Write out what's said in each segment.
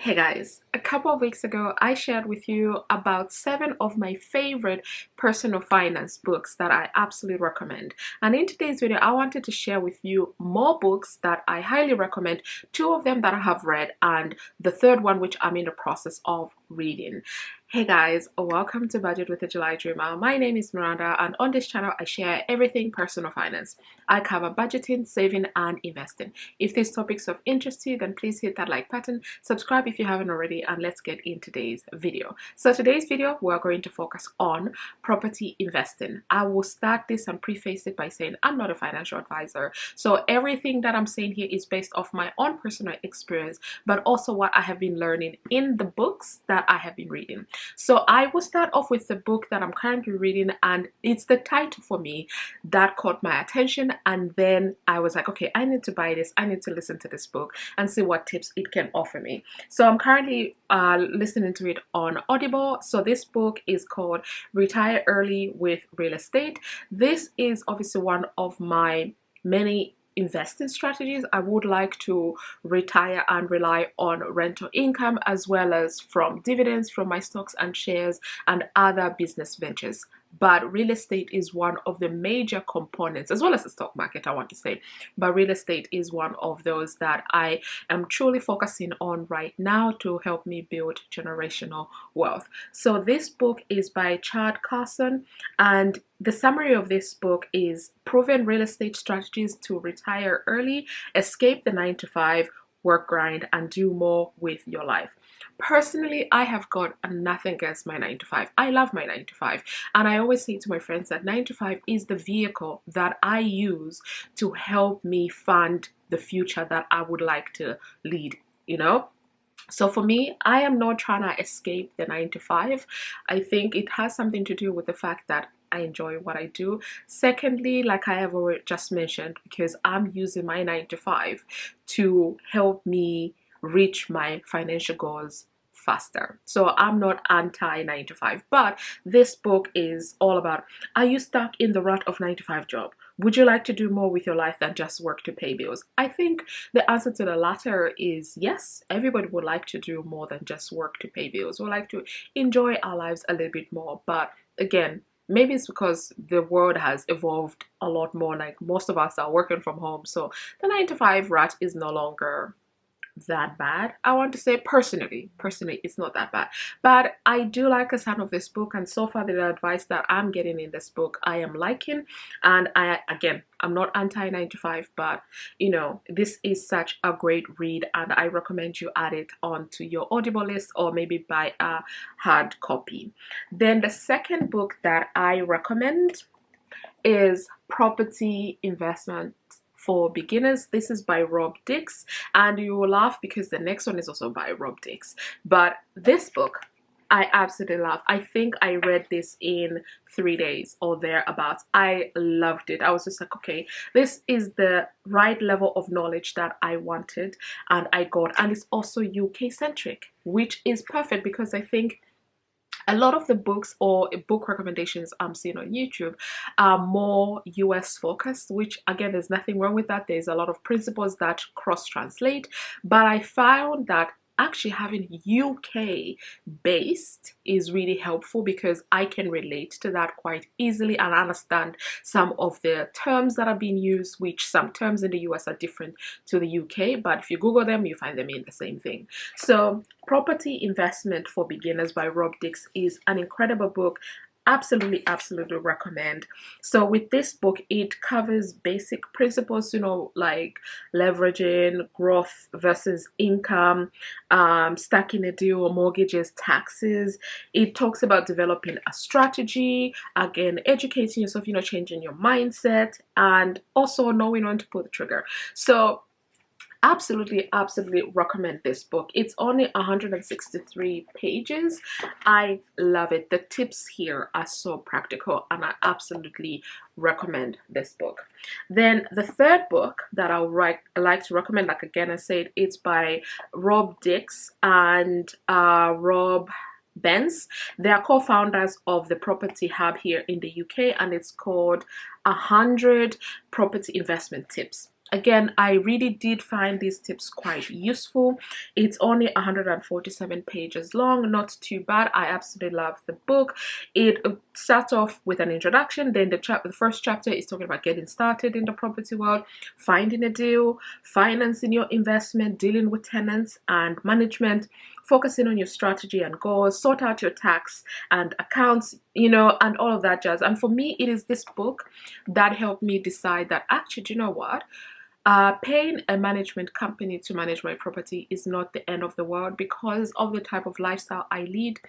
Hey guys, a couple of weeks ago I shared with you about 7 of my favorite personal finance books that I absolutely recommend. And in today's video, I wanted to share with you more books that I highly recommend, 2 of them that I have read, and the third one which I'm in the process of reading. Hey guys, welcome to Budget with a July Dreamer. My name is Miranda, and on this channel I share everything personal finance. I cover budgeting, saving, and investing. If these topics of interest to you, then please hit that like button, subscribe if you haven't already, and let's get in today's video. So today's video, we're going to focus on property investing. I will start this and preface it by saying I'm not a financial advisor. So everything that I'm saying here is based off my own personal experience, but also what I have been learning in the books that I have been reading. So I will start off with the book that I'm currently reading, and it's the title for me that caught my attention, and then I was like, okay, I need to buy this, I need to listen to this book and see what tips it can offer me. So I'm currently listening to it on Audible. So this book is called Retire Early with Real Estate. This is obviously one of my many investing strategies. I would like to retire and rely on rental income as well as from dividends from my stocks and shares and other business ventures. But real estate is one of the major components, as well as the stock market, I want to say. But real estate is one of those that I am truly focusing on right now to help me build generational wealth. So this book is by Chad Carson, and the summary of this book is proven real estate strategies to retire early, escape the 9 to 5 work grind, and do more with your life. Personally, I have got nothing against my 9 to 5. I love my 9 to 5. And I always say to my friends that 9 to 5 is the vehicle that I use to help me fund the future that I would like to lead, you know? So for me, I am not trying to escape the 9 to 5. I think it has something to do with the fact that I enjoy what I do. Secondly, like I have already just mentioned, because I'm using my 9 to 5 to help me reach my financial goals faster. So I'm not anti 9 to 5, but this book is all about, are you stuck in the rut of 9 to 5 job? Would you like to do more with your life than just work to pay bills? I think the answer to the latter is yes. Everybody would like to do more than just work to pay bills. We like to enjoy our lives a little bit more. But again, maybe it's because the world has evolved a lot more. Like most of us are working from home. So the 9 to 5 rut is no longer that bad. I want to say personally it's not that bad, but I do like the sound of this book, and so far the advice that I'm getting in this book I am liking. And I'm not anti 9 to 5, but you know, this is such a great read, and I recommend you add it onto your Audible list or maybe buy a hard copy. Then the second book that I recommend is Property Investment for Beginners. This is by Rob Dix, and you will laugh because the next one is also by Rob Dix. But this book I absolutely love. I think I read this in 3 days or thereabouts. I loved it. I was just like, okay, this is the right level of knowledge that I wanted and I got. And it's also UK centric, which is perfect because I think a lot of the books or book recommendations I'm seeing on YouTube are more US focused, which again, there's nothing wrong with that. There's a lot of principles that cross translate, but I found that actually having UK based is really helpful because I can relate to that quite easily and understand some of the terms that are being used, which some terms in the US are different to the UK, but if you Google them, you find them in the same thing. So Property Investment for Beginners by Rob Dix is an incredible book. Absolutely recommend. So with this book, it covers basic principles, you know, like leveraging, growth versus income, stacking a deal, or mortgages, taxes. It talks about developing a strategy, again, educating yourself, you know, changing your mindset, and also knowing when to pull the trigger. So absolutely recommend this book. It's only 163 pages. I love it. The tips here are so practical, and I absolutely recommend this book. Then the third book that I would like to recommend, like again I said, it's by Rob Dix and Rob Benz. They are co-founders of the Property Hub here in the UK, and it's called 100 Property Investment Tips. Again, I really did find these tips quite useful. It's only 147 pages long, not too bad. I absolutely love the book. It starts off with an introduction, then the first chapter is talking about getting started in the property world, finding a deal, financing your investment, dealing with tenants and management, focusing on your strategy and goals, sort out your tax and accounts, you know, and all of that jazz. And for me, it is this book that helped me decide that actually, do you know what? Paying a management company to manage my property is not the end of the world. Because of the type of lifestyle I lead,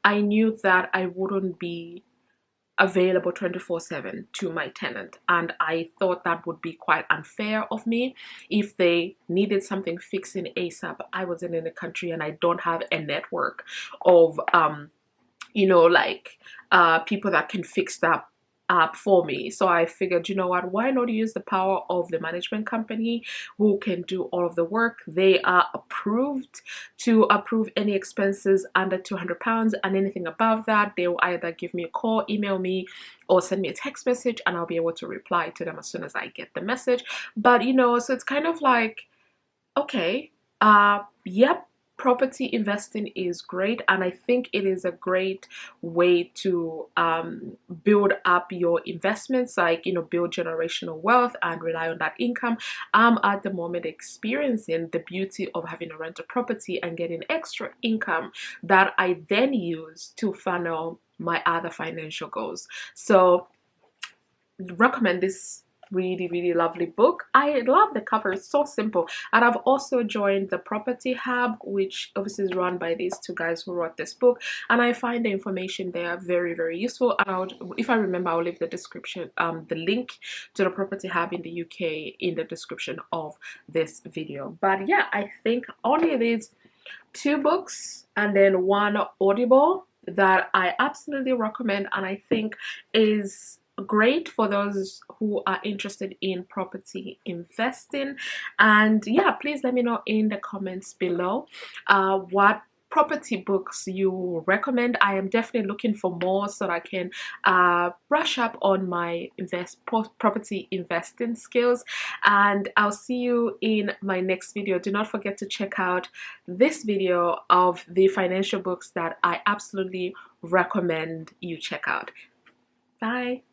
I knew that I wouldn't be available 24/7 to my tenant, and I thought that would be quite unfair of me if they needed something fixing ASAP. I wasn't in the country and I don't have a network of you know, like people that can fix that up for me. So I figured, you know what, why not use the power of the management company who can do all of the work. They are approved to approve any expenses under £200, and anything above that they will either give me a call, email me, or send me a text message, and I'll be able to reply to them as soon as I get the message. But you know, so it's kind of like, okay, yep, property investing is great, and I think it is a great way to build up your investments, like, you know, build generational wealth and rely on that income. I'm at the moment experiencing the beauty of having a rental property and getting extra income that I then use to funnel my other financial goals. So recommend this really lovely book. I love the cover, it's so simple. And I've also joined the Property Hub, which obviously is run by these two guys who wrote this book, and I find the information there very useful. And if I remember, I'll leave the description, the link to the Property Hub in the UK in the description of this video. But yeah, I think only these two books and then one Audible that I absolutely recommend, and I think is great for those who are interested in property investing. And yeah, please let me know in the comments below what property books you recommend. I am definitely looking for more so that I can brush up on my property investing skills. And I'll see you in my next video. Do not forget to check out this video of the financial books that I absolutely recommend you check out. Bye.